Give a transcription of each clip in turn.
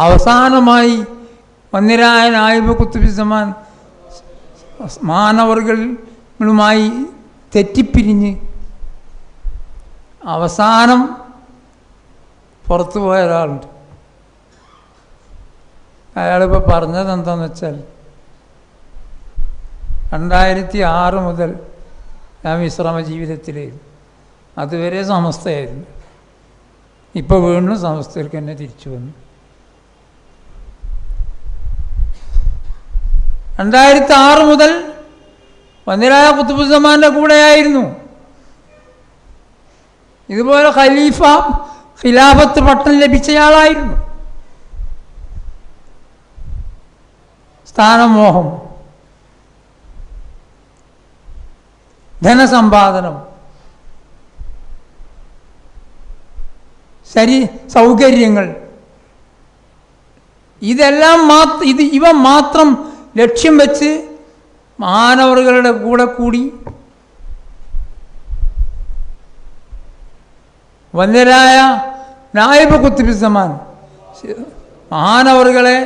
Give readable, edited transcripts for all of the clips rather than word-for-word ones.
അവസാനമായി വന്നിരായ നായിബ് കുത്തുബുസ്സമാൻ മാനവറുകളുമായി തെറ്റിപ്പിരിഞ്ഞ് അവസാനം പുറത്തു പോയ ഒരാളുണ്ട്. അയാളിപ്പോൾ പറഞ്ഞത് എന്താണെന്ന് വെച്ചാൽ 2006 മുതൽ ഞാൻ വിശ്രമ ജീവിതത്തിലായിരുന്നു. അതുവരെ സമസ്തയായിരുന്നു. ഇപ്പോൾ വീണ്ടും സമസ്തയിലേക്ക് തന്നെ തിരിച്ചു വന്നു. 2006 മുതൽ വന്നിരായ ഖുത്ബുസ്സമാൻ്റെ കൂടെയായിരുന്നു. ഇതുപോലെ ഖിലാഫത്ത് പട്ടം ലഭിച്ചയാളായിരുന്നു. സ്ഥാനമോഹം, ധനസമ്പാദനം, സൗകര്യങ്ങൾ, ഇതെല്ലാം ഇവ മാത്രം ലക്ഷ്യം വെച്ച് മാനവറുകളുടെ കൂടെ കൂടി വന്യരായ നായിബ് ഖുത്ബുസ്സമാൻ മഹാനവറുകളെ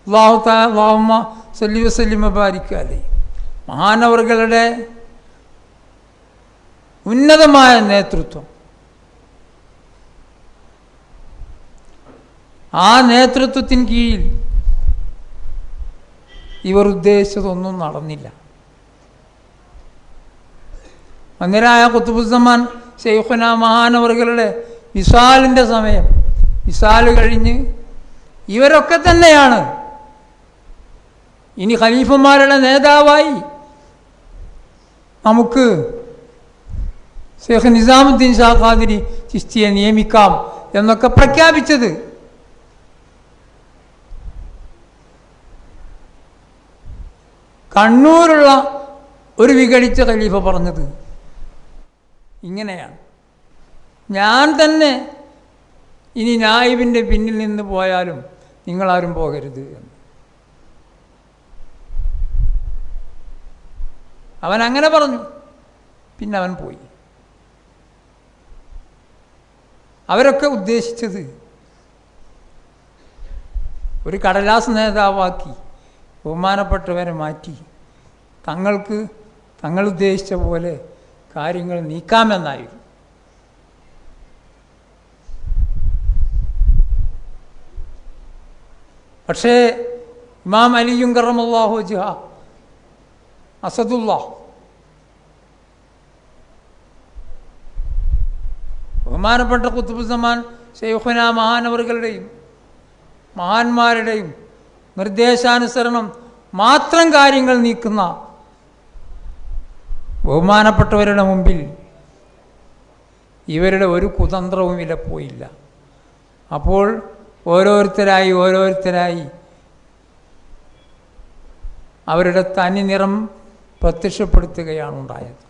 അല്ലാഹുമ്മ സല്ലി വസല്ലിം വബാരിക് അലൈഹി മഹാനവറുകളുടെ ഉന്നതമായ നേതൃത്വം, ആ നേതൃത്വത്തിന് കീഴിൽ ഇവർ ഉദ്ദേശിച്ചതൊന്നും നടന്നില്ല. വന്യരായ ഖുത്ബുസ്സമാൻ ശൈഖുന മഹാനവറുകളുടെ വിസാലിൻ്റെ സമയം, വിസാല് കഴിഞ്ഞ് ഇവരൊക്കെ തന്നെയാണ് ഇനി ഖലീഫമാരുടെ നേതാവായി നമുക്ക് ശൈഖ് നിസാമുദ്ദീൻ ഷാ ഖാദിരി ചിശ്തിയെ നിയമിക്കാം എന്നൊക്കെ പ്രഖ്യാപിച്ചത്. കണ്ണൂരുള്ള ഒരു വിഘടിച്ച ഖലീഫ പറഞ്ഞത് ഇങ്ങനെയാണ്: ഞാൻ തന്നെ ഇനി നായിബിൻ്റെ പിന്നിൽ നിന്ന് പോയാലും നിങ്ങളാരും പോകരുത് എന്ന്. അവൻ അങ്ങനെ പറഞ്ഞു. പിന്നെ അവൻ പോയി. അവരൊക്കെ ഉദ്ദേശിച്ചത് ഒരു കടലാസ് നേതാവാക്കി ബഹുമാനപ്പെട്ടവരെ മാറ്റി തങ്ങൾ ഉദ്ദേശിച്ച പോലെ കാര്യങ്ങൾ നീക്കാമെന്നായിരുന്നു. പക്ഷേ ഇമാം അലിയും കറമല്ലാഹു വജ്ഹ അസദുല്ലാ ബഹുമാനപ്പെട്ട ഖുത്ബുസ്സമാൻ ശൈഖുന മഹാനവറുകളുടെയും മഹാന്മാരുടെയും നിർദ്ദേശാനുസരണം മാത്രം കാര്യങ്ങൾ നീക്കുന്ന ബഹുമാനപ്പെട്ടവരുടെ മുമ്പിൽ ഇവരുടെ ഒരു കുതന്ത്രവും വിലപ്പോയില്ല. അപ്പോൾ ഓരോരുത്തരായി അവരുടെ തനി നിറം പ്രത്യക്ഷപ്പെടുത്തുകയാണ് ഉണ്ടായത്.